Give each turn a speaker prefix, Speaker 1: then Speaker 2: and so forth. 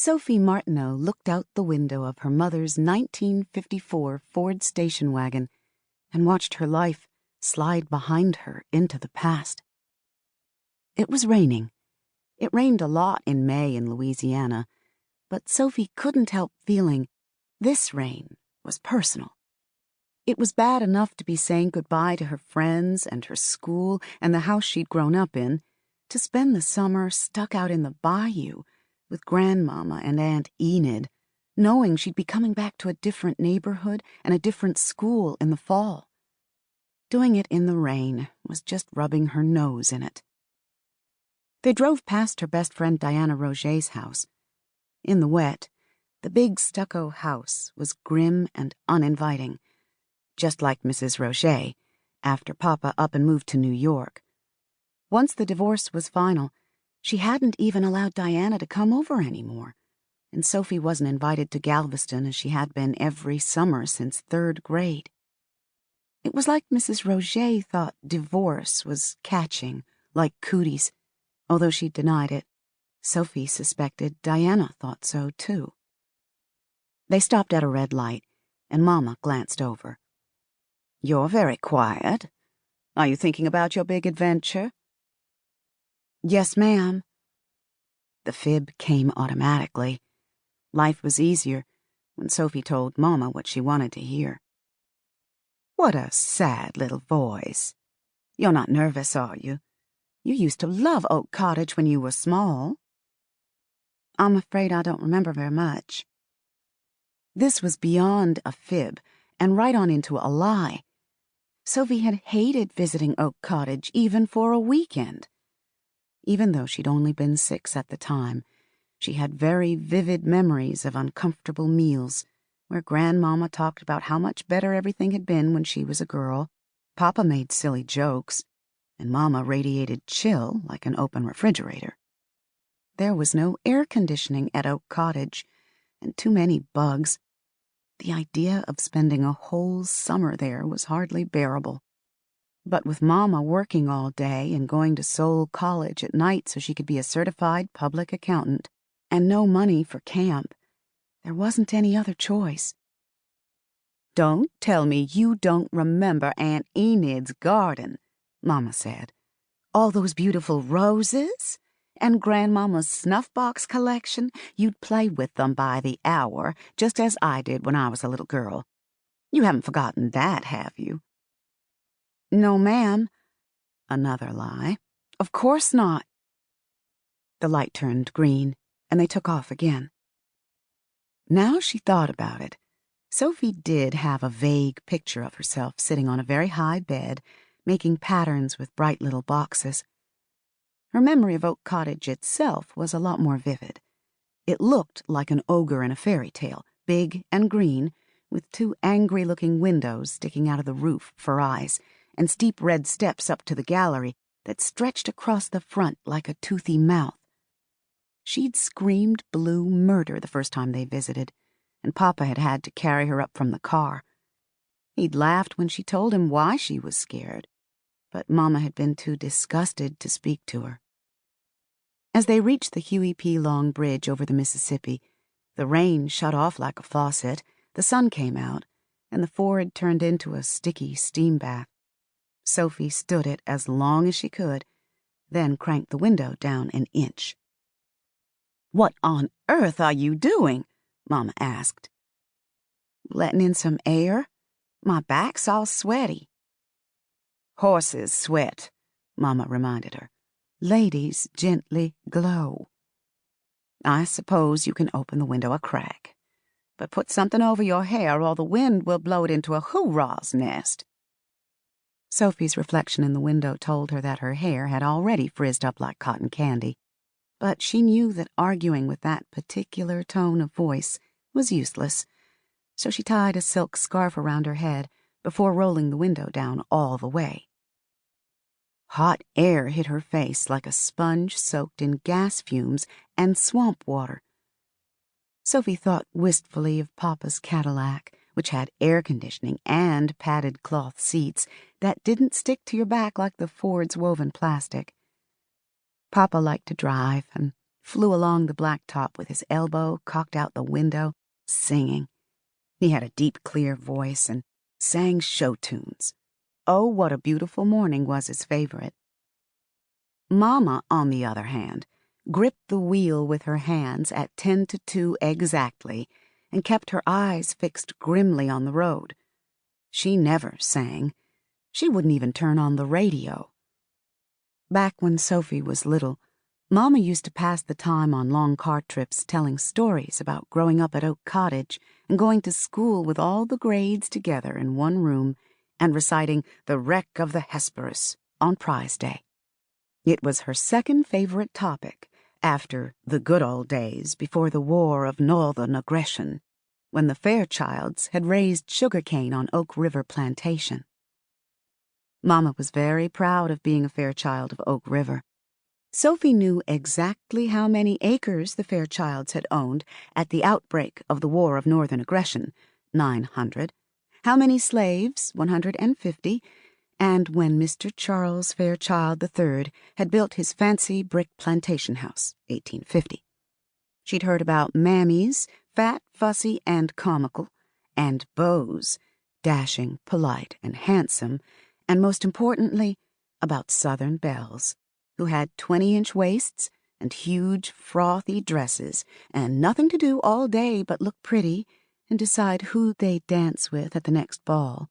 Speaker 1: Sophie Martineau looked out the window of her mother's 1954 Ford station wagon and watched her life slide behind her into the past. It was raining. It rained a lot in May in Louisiana, but Sophie couldn't help feeling this rain was personal. It was bad enough to be saying goodbye to her friends and her school and the house she'd grown up in, to spend the summer stuck out in the Bayou with Grandmama and Aunt Enid, knowing she'd be coming back to a different neighborhood and a different school in the fall. Doing it in the rain was just rubbing her nose in it. They drove past her best friend Diana Roget's house. In the wet, the big stucco house was grim and uninviting, just like Mrs. Roget, after Papa up and moved to New York. Once the divorce was final, she hadn't even allowed Diana to come over anymore, and Sophie wasn't invited to Galveston as she had been every summer since 3rd grade. It was like Mrs. Roget thought divorce was catching, like cooties. Although she denied it, Sophie suspected Diana thought so, too. They stopped at a red light, and Mama glanced over. "You're very quiet. Are you thinking about your big adventure?" "Yes, ma'am." The fib came automatically. Life was easier when Sophie told Mama what she wanted to hear. "What a sad little voice. You're not nervous, are you? You used to love Oak Cottage when you were small." "I'm afraid I don't remember very much." This was beyond a fib and right on into a lie. Sophie had hated visiting Oak Cottage even for a weekend. Even though she'd only been 6 at the time, she had very vivid memories of uncomfortable meals where Grandmama talked about how much better everything had been when she was a girl, Papa made silly jokes, and Mama radiated chill like an open refrigerator. There was no air conditioning at Oak Cottage, and too many bugs. The idea of spending a whole summer there was hardly bearable. But with Mama working all day and going to Seoul College at night so she could be a certified public accountant, and no money for camp, there wasn't any other choice. "Don't tell me you don't remember Aunt Enid's garden," Mama said. "All those beautiful roses? And Grandmama's snuff-box collection? You'd play with them by the hour, just as I did when I was a little girl. You haven't forgotten that, have you?" "No, ma'am." Another lie. "Of course not." The light turned green, and they took off again. Now she thought about it, Sophie did have a vague picture of herself sitting on a very high bed, making patterns with bright little boxes. Her memory of Oak Cottage itself was a lot more vivid. It looked like an ogre in a fairy tale, big and green, with 2 angry-looking windows sticking out of the roof for eyes, and steep red steps up to the gallery that stretched across the front like a toothy mouth. She'd screamed blue murder the first time they visited, and Papa had had to carry her up from the car. He'd laughed when she told him why she was scared, but Mama had been too disgusted to speak to her. As they reached the Huey P. Long Bridge over the Mississippi, the rain shut off like a faucet, the sun came out, and the Ford turned into a sticky steam bath. Sophie stood it as long as she could, then cranked the window down an inch. "What on earth are you doing?" Mama asked. "Letting in some air. My back's all sweaty." "Horses sweat," Mama reminded her. "Ladies gently glow. I suppose you can open the window a crack, but put something over your hair or the wind will blow it into a hoorah's nest." Sophie's reflection in the window told her that her hair had already frizzed up like cotton candy, but she knew that arguing with that particular tone of voice was useless, so she tied a silk scarf around her head before rolling the window down all the way. Hot air hit her face like a sponge soaked in gas fumes and swamp water. Sophie thought wistfully of Papa's Cadillac, which had air conditioning and padded cloth seats that didn't stick to your back like the Ford's woven plastic. Papa liked to drive, and flew along the blacktop with his elbow cocked out the window, singing. He had a deep, clear voice and sang show tunes. Oh, What a Beautiful Morning was his favorite. Mama, on the other hand, gripped the wheel with her hands at 10 to 2 exactly and kept her eyes fixed grimly on the road. She never sang. She wouldn't even turn on the radio. Back when Sophie was little, Mama used to pass the time on long car trips telling stories about growing up at Oak Cottage and going to school with all the grades together in one room and reciting The Wreck of the Hesperus on prize day. It was her second favorite topic after the good old days before the War of Northern Aggression, when the Fairchilds had raised sugarcane on Oak River Plantation. Mama was very proud of being a Fairchild of Oak River. Sophie knew exactly how many acres the Fairchilds had owned at the outbreak of the War of Northern Aggression, 900, how many slaves, 150, and when Mr. Charles Fairchild III had built his fancy brick plantation house, 1850. She'd heard about mammies, fat, fussy, and comical, and beaux, dashing, polite, and handsome, and most importantly, about Southern belles, who had 20-inch waists and huge, frothy dresses, and nothing to do all day but look pretty and decide who they'd dance with at the next ball.